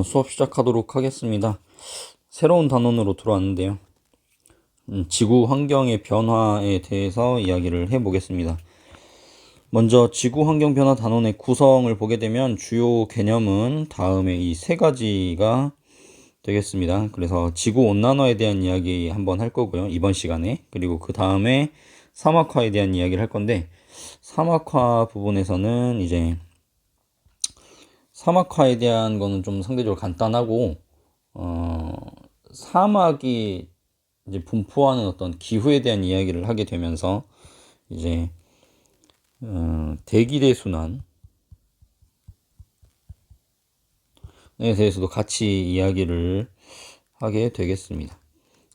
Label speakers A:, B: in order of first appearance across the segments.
A: 수업 시작하도록 하겠습니다. 새로운 단원으로 들어왔는데요. 지구 환경의 변화에 대해서 이야기를 해보겠습니다. 먼저 지구 환경 변화 단원의 구성을 보게 되면 주요 개념은 다음에 이 세 가지가 되겠습니다. 그래서 지구 온난화에 대한 이야기 한번 할 거고요, 이번 시간에. 그리고 그 다음에 사막화에 대한 이야기를 할 건데, 사막화 부분에서는 이제 사막화에 대한 거는 좀 상대적으로 간단하고, 사막이 이제 분포하는 어떤 기후에 대한 이야기를 하게 되면서 이제 대기대 순환에 대해서도 같이 이야기를 하게 되겠습니다.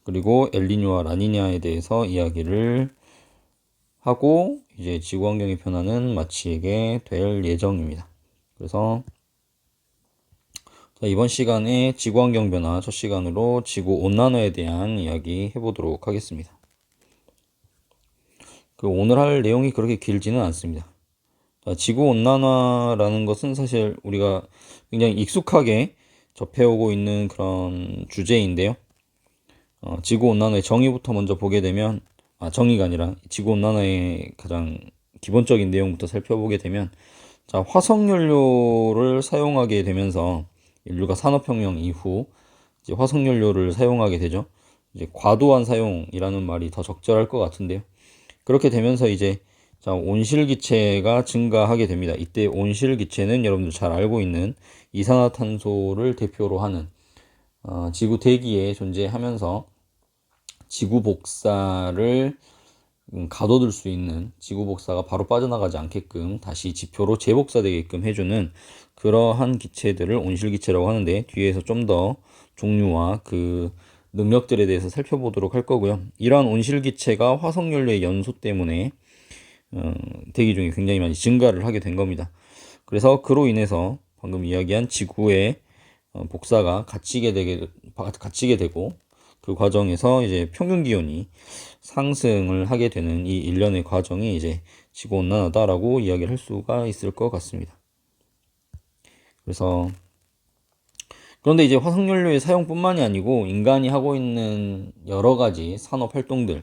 A: 그리고 엘니뇨와 라니냐에 대해서 이야기를 하고 이제 지구 환경의 변화는 마치게 될 예정입니다. 그래서 이번 시간에 지구 환경 변화 첫 시간으로 지구 온난화에 대한 이야기 해보도록 하겠습니다. 오늘 할 내용이 그렇게 길지는 않습니다. 지구 온난화라는 것은 사실 우리가 굉장히 익숙하게 접해오고 있는 그런 주제인데요. 지구 온난화의 정의부터 먼저 보게 되면, 정의가 아니라 지구 온난화의 가장 기본적인 내용부터 살펴보게 되면, 화석연료를 사용하게 되면서 인류가 산업혁명 이후 이제 화석연료를 사용하게 되죠. 이제 과도한 사용이라는 말이 더 적절할 것 같은데요. 그렇게 되면서 이제 온실기체가 증가하게 됩니다. 이때 온실기체는 여러분들 잘 알고 있는 이산화탄소를 대표로 하는 지구 대기에 존재하면서 지구 복사를 가둬둘 수 있는, 지구 복사가 바로 빠져나가지 않게끔 다시 지표로 재복사되게끔 해주는 그러한 기체들을 온실기체라고 하는데, 뒤에서 좀 더 종류와 그 능력들에 대해서 살펴보도록 할 거고요. 이러한 온실기체가 화석연료의 연소 때문에 대기 중에 굉장히 많이 증가를 하게 된 겁니다. 그래서 그로 인해서 방금 이야기한 지구의 복사가 갇히게 되고, 그 과정에서 이제 평균 기온이 상승을 하게 되는 이 일련의 과정이 이제 지구 온난화다라고 이야기를 할 수가 있을 것 같습니다. 그런데 이제 화석연료의 사용뿐만이 아니고 인간이 하고 있는 여러 가지 산업 활동들이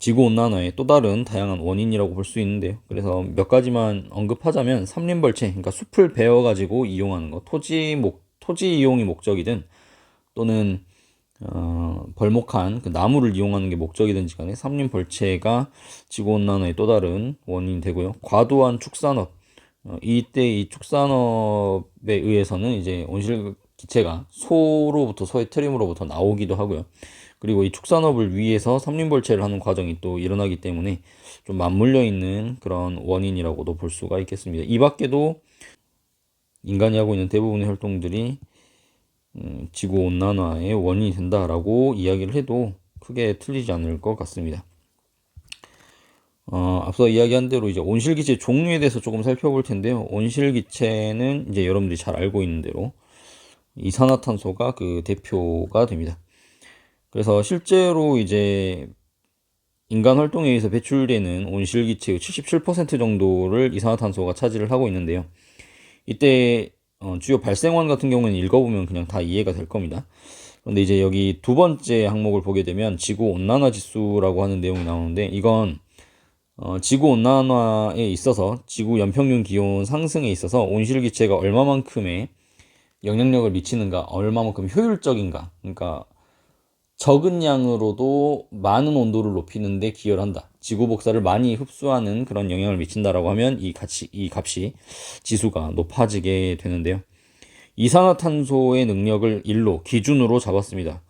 A: 지구 온난화의 또 다른 다양한 원인이라고 볼 수 있는데요. 그래서 몇 가지만 언급하자면, 삼림벌채, 그러니까 숲을 베어 가지고 이용하는 것, 토지 이용이 목적이든 또는 벌목한 그 나무를 이용하는 게 목적이든지 간에 삼림벌채가 지구온난화의 또 다른 원인이 되고요. 과도한 축산업, 이때 이 축산업에 의해서는 이제 온실기체가 소의 트림으로부터 나오기도 하고요. 그리고 이 축산업을 위해서 삼림벌채를 하는 과정이 또 일어나기 때문에 좀 맞물려 있는 그런 원인이라고도 볼 수가 있겠습니다. 이 밖에도 인간이 하고 있는 대부분의 활동들이 지구 온난화의 원인이 된다라고 이야기를 해도 크게 틀리지 않을 것 같습니다. 앞서 이야기한 대로 이제 온실기체 종류에 대해서 조금 살펴볼 텐데요. 온실기체는 이제 여러분들이 잘 알고 있는 대로 이산화탄소가 그 대표가 됩니다. 그래서 실제로 이제 인간 활동에 의해서 배출되는 온실기체의 77% 정도를 이산화탄소가 차지를 하고 있는데요. 이때 주요 발생원 같은 경우는 읽어보면 그냥 다 이해가 될 겁니다. 그런데 이제 여기 두 번째 항목을 보게 되면 지구 온난화 지수라고 하는 내용이 나오는데, 이건 지구 온난화에 있어서, 지구 연평균 기온 상승에 있어서 온실기체가 얼마만큼의 영향력을 미치는가, 얼마만큼 효율적인가, 그러니까 적은 양으로도 많은 온도를 높이는데 기여를 한다, 지구 복사를 많이 흡수하는 그런 영향을 미친다라고 하면 이 값이 지수가 높아지게 되는데요. 이산화탄소의 능력을 1로 기준으로 잡았습니다.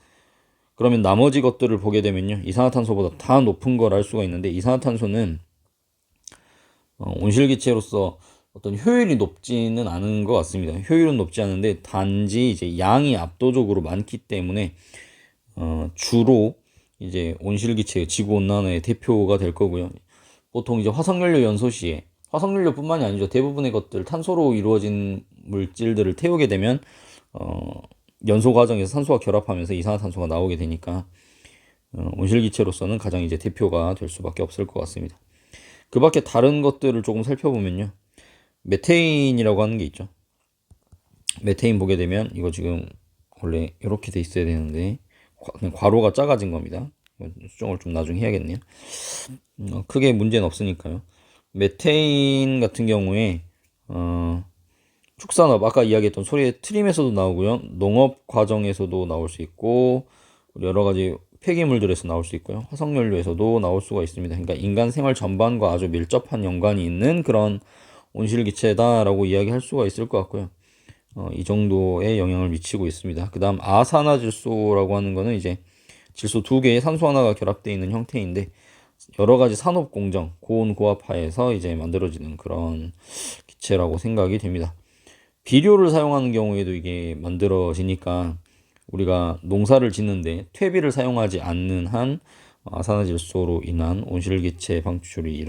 A: 그러면 나머지 것들을 보게 되면요, 이산화탄소보다 다 높은 걸 알 수가 있는데, 이산화탄소는 온실기체로서 어떤 효율이 높지는 않은 것 같습니다. 효율은 높지 않은데 단지 이제 양이 압도적으로 많기 때문에 주로 이제 온실기체의 지구온난화의 대표가 될 거고요. 보통 이제 화석연료 연소 시에, 화석연료뿐만이 아니죠, 대부분의 것들 탄소로 이루어진 물질들을 태우게 되면 연소 과정에서 산소와 결합하면서 이산화탄소가 나오게 되니까 온실기체로서는 가장 이제 대표가 될 수밖에 없을 것 같습니다. 그 밖에 다른 것들을 조금 살펴보면요, 메테인이라고 하는 게 있죠. 메테인 보게 되면 이거 지금 원래 이렇게 돼 있어야 되는데 그냥 괄호가 작아진 겁니다. 수정을 좀 나중에 해야겠네요. 크게 문제는 없으니까요. 메테인 같은 경우에 축산업 아까 이야기했던 소리의 트림에서도 나오고요. 농업 과정에서도 나올 수 있고 여러 가지 폐기물들에서 나올 수 있고요. 화석연료에서도 나올 수가 있습니다. 그러니까 인간 생활 전반과 아주 밀접한 연관이 있는 그런 온실기체다라고 이야기할 수가 있을 것 같고요. 이 정도의 영향을 미치고 있습니다. 그 다음 아산화질소라고 하는 거는 이제 질소 두 개의 산소 하나가 결합되어 있는 형태인데 여러 가지 산업 공정, 고온 고압하에서 이제 만들어지는 그런 기체라고 생각이 됩니다. 비료를 사용하는 경우에도 이게 만들어지니까 우리가 농사를 짓는데 퇴비를 사용하지 않는 한 아산화질소로 인한 온실기체 방출이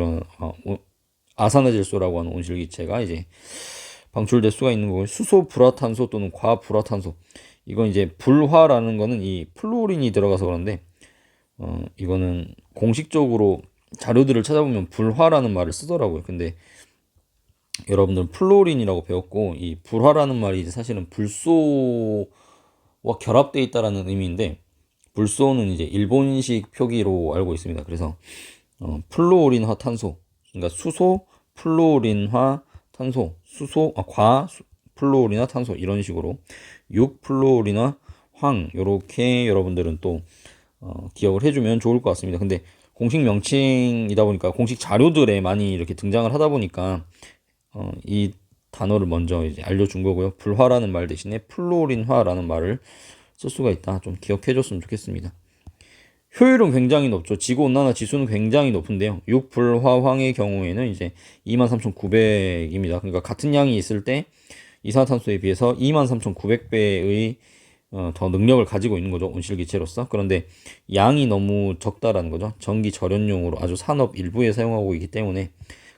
A: 아산화질소라고 하는 온실기체가 이제 방출될 수가 있는 거고 수소 불화탄소 또는 과불화탄소 이건 이제 불화라는 거는 이 플루오린이 들어가서 그런데 이거는 공식적으로 자료들을 찾아보면 불화라는 말을 쓰더라고요. 근데 여러분들은 플루오린이라고 배웠고 이 불화라는 말이 이제 사실은 불소와 결합되어 있다라는 의미인데 불소는 이제 일본식 표기로 알고 있습니다. 그래서 플루오린화 탄소 그러니까 수소 플루오린화 탄소 과 플루오린화 탄소 이런 식으로 6 플루오린화 황 요렇게 여러분들은 또 기억을 해주면 좋을 것 같습니다. 근데 공식 명칭이다 보니까 공식 자료들에 많이 이렇게 등장을 하다 보니까 이 단어를 먼저 이제 알려준 거고요. 불화라는 말 대신에 플루오린화라는 말을 쓸 수가 있다. 좀 기억해 줬으면 좋겠습니다. 효율은 굉장히 높죠. 지구온난화 지수는 굉장히 높은데요. 6불화황의 경우에는 이제 23,900입니다. 그러니까 같은 양이 있을 때 이산화탄소에 비해서 23,900배의 더 능력을 가지고 있는 거죠. 온실기체로서. 그런데 양이 너무 적다라는 거죠. 전기 절연용으로 아주 산업 일부에 사용하고 있기 때문에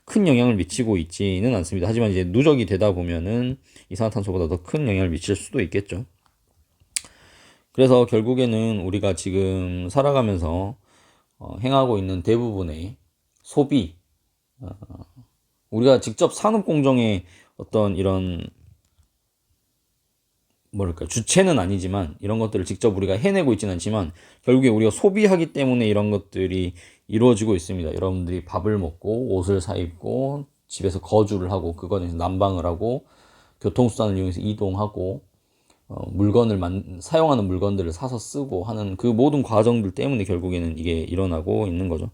A: 큰 영향을 미치고 있지는 않습니다. 하지만 이제 누적이 되다 보면은 이산화탄소보다 더 큰 영향을 미칠 수도 있겠죠. 그래서 결국에는 우리가 지금 살아가면서 행하고 있는 대부분의 소비, 우리가 직접 산업 공정의 어떤 이런 뭐랄까 주체는 아니지만 이런 것들을 직접 우리가 해내고 있지는 않지만 결국에 우리가 소비하기 때문에 이런 것들이 이루어지고 있습니다. 여러분들이 밥을 먹고 옷을 사 입고 집에서 거주를 하고 그거는 난방을 하고 교통수단을 이용해서 이동하고 사용하는 물건들을 사서 쓰고 하는 그 모든 과정들 때문에 결국에는 이게 일어나고 있는 거죠.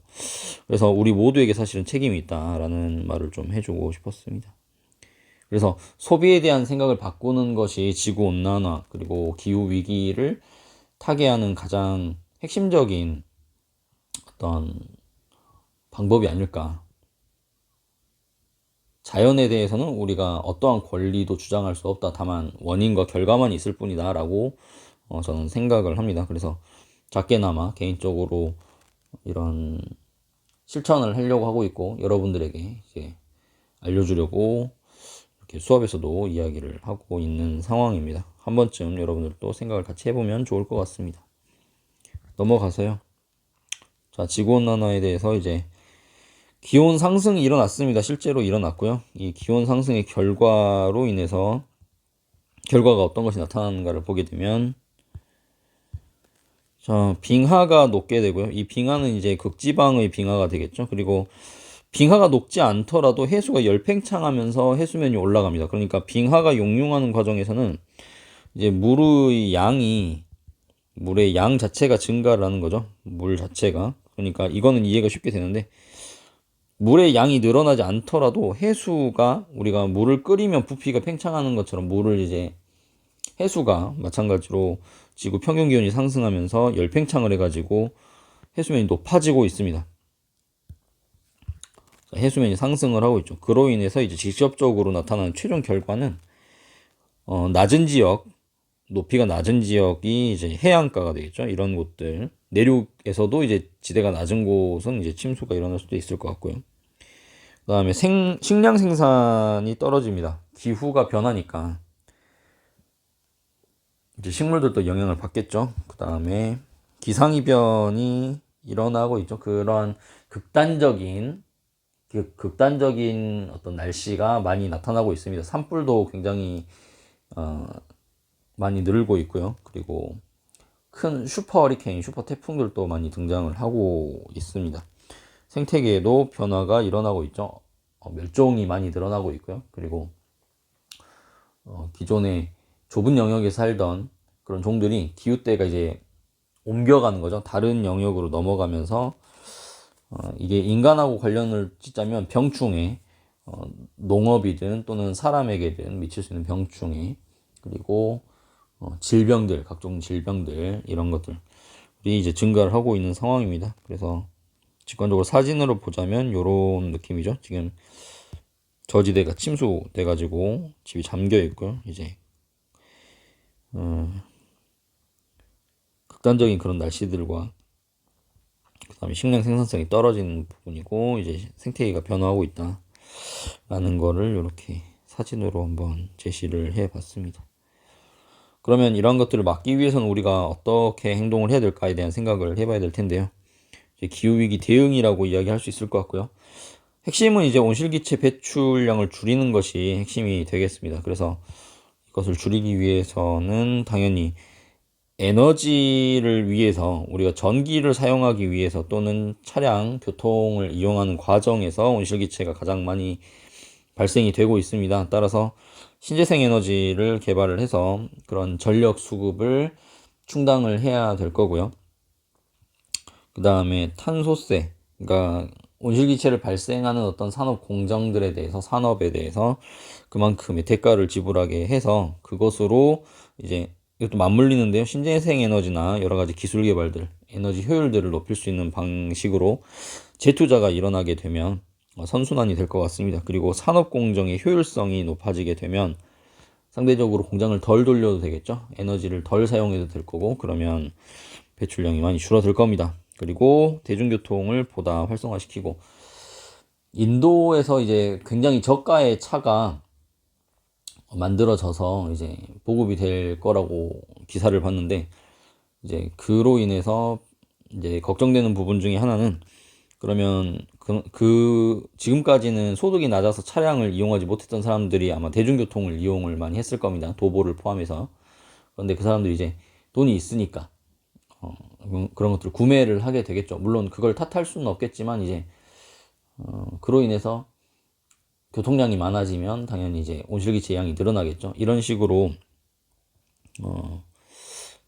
A: 그래서 우리 모두에게 사실은 책임이 있다라는 말을 좀 해주고 싶었습니다. 그래서 소비에 대한 생각을 바꾸는 것이 지구온난화 그리고 기후위기를 타개하는 가장 핵심적인 어떤 방법이 아닐까. 자연에 대해서는 우리가 어떠한 권리도 주장할 수 없다. 다만 원인과 결과만 있을 뿐이다 라고 저는 생각을 합니다. 그래서 작게나마 개인적으로 이런 실천을 하려고 하고 있고 여러분들에게 이제 알려주려고 이렇게 수업에서도 이야기를 하고 있는 상황입니다. 한 번쯤 여러분들도 생각을 같이 해보면 좋을 것 같습니다. 넘어가서요. 자, 지구온난화에 대해서 이제 기온 상승이 일어났습니다. 실제로 일어났고요. 이 기온 상승의 결과로 인해서 결과가 어떤 것이 나타나는가를 보게 되면 자, 빙하가 녹게 되고요. 이 빙하는 이제 극지방의 빙하가 되겠죠. 그리고 빙하가 녹지 않더라도 해수가 열팽창하면서 해수면이 올라갑니다. 그러니까 빙하가 용융하는 과정에서는 이제 물의 양 자체가 증가를 하는 거죠. 물 자체가. 그러니까 이거는 이해가 쉽게 되는데 물의 양이 늘어나지 않더라도 해수가 우리가 물을 끓이면 부피가 팽창하는 것처럼 물을 이제 해수가 마찬가지로 지구 평균 기온이 상승하면서 열팽창을 해가지고 해수면이 높아지고 있습니다. 해수면이 상승을 하고 있죠. 그로 인해서 이제 직접적으로 나타나는 최종 결과는 낮은 지역, 높이가 낮은 지역이 이제 해안가가 되겠죠. 이런 곳들 내륙에서도 이제 지대가 낮은 곳은 이제 침수가 일어날 수도 있을 것 같고요. 그 다음에 식량 생산이 떨어집니다. 기후가 변하니까 이제 식물들도 영향을 받겠죠. 그 다음에 기상이변이 일어나고 있죠. 그런 극단적인 어떤 날씨가 많이 나타나고 있습니다. 산불도 굉장히 많이 늘고 있고요. 그리고 큰 슈퍼 허리케인, 슈퍼 태풍들도 많이 등장을 하고 있습니다. 생태계에도 변화가 일어나고 있죠. 멸종이 많이 늘어나고 있고요. 그리고 기존에 좁은 영역에 살던 그런 종들이 기후때가 이제 옮겨가는 거죠. 다른 영역으로 넘어가면서 이게 인간하고 관련을 짓자면 병충해, 농업이든 또는 사람에게든 미칠 수 있는 병충해, 그리고 질병들, 각종 질병들 이런 것들이 이제 증가를 하고 있는 상황입니다. 그래서 직관적으로 사진으로 보자면 이런 느낌이죠. 지금 저지대가 침수돼 가지고 집이 잠겨 있고요. 이제 극단적인 그런 날씨들과 그다음에 식량 생산성이 떨어지는 부분이고 이제 생태계가 변화하고 있다라는 거를 이렇게 사진으로 한번 제시를 해 봤습니다. 그러면 이런 것들을 막기 위해서는 우리가 어떻게 행동을 해야 될까에 대한 생각을 해봐야 될 텐데요. 이제 기후위기 대응이라고 이야기할 수 있을 것 같고요. 핵심은 이제 온실기체 배출량을 줄이는 것이 핵심이 되겠습니다. 그래서 이것을 줄이기 위해서는 당연히 에너지를 위해서 우리가 전기를 사용하기 위해서 또는 차량, 교통을 이용하는 과정에서 온실기체가 가장 많이 발생이 되고 있습니다. 따라서 신재생 에너지를 개발을 해서 그런 전력 수급을 충당을 해야 될 거고요. 그 다음에 탄소세, 그러니까 온실기체를 발생하는 어떤 산업 공정들에 대해서, 산업에 대해서 그만큼의 대가를 지불하게 해서 그것으로 이제 이것도 맞물리는데요. 신재생 에너지나 여러 가지 기술 개발들, 에너지 효율들을 높일 수 있는 방식으로 재투자가 일어나게 되면 선순환이 될 것 같습니다. 그리고 산업 공정의 효율성이 높아지게 되면 상대적으로 공장을 덜 돌려도 되겠죠. 에너지를 덜 사용해도 될 거고 그러면 배출량이 많이 줄어들 겁니다. 그리고 대중교통을 보다 활성화시키고 인도에서 이제 굉장히 저가의 차가 만들어져서 이제 보급이 될 거라고 기사를 봤는데 이제 그로 인해서 이제 걱정되는 부분 중에 하나는 그러면 지금까지는 소득이 낮아서 차량을 이용하지 못했던 사람들이 아마 대중교통을 이용을 많이 했을 겁니다. 도보를 포함해서. 그런데 그 사람들이 이제 돈이 있으니까 그런 것들을 구매를 하게 되겠죠. 물론 그걸 탓할 수는 없겠지만 이제 그로 인해서 교통량이 많아지면 당연히 이제 온실기체 양이 늘어나겠죠. 이런 식으로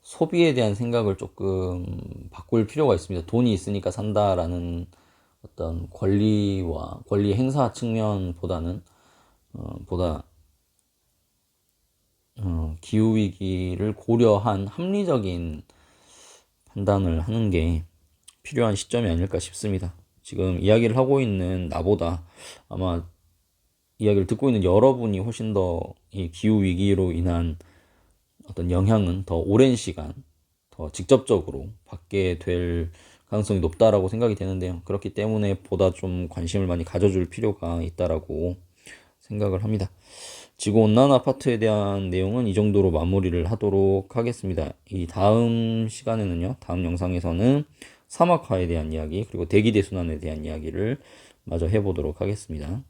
A: 소비에 대한 생각을 조금 바꿀 필요가 있습니다. 돈이 있으니까 산다라는 어떤 권리 행사 측면보다는 보다 기후 위기를 고려한 합리적인 판단을 하는 게 필요한 시점이 아닐까 싶습니다. 지금 이야기를 하고 있는 나보다 아마 이야기를 듣고 있는 여러분이 훨씬 더 이 기후 위기로 인한 어떤 영향은 더 오랜 시간, 더 직접적으로 받게 될 가능성이 높다라고 생각이 되는데요. 그렇기 때문에 보다 좀 관심을 많이 가져줄 필요가 있다라고 생각을 합니다. 지구온난 아파트에 대한 내용은 이 정도로 마무리를 하도록 하겠습니다. 이 다음 시간에는요, 다음 영상에서는 사막화에 대한 이야기, 그리고 대기대순환에 대한 이야기를 마저 해보도록 하겠습니다.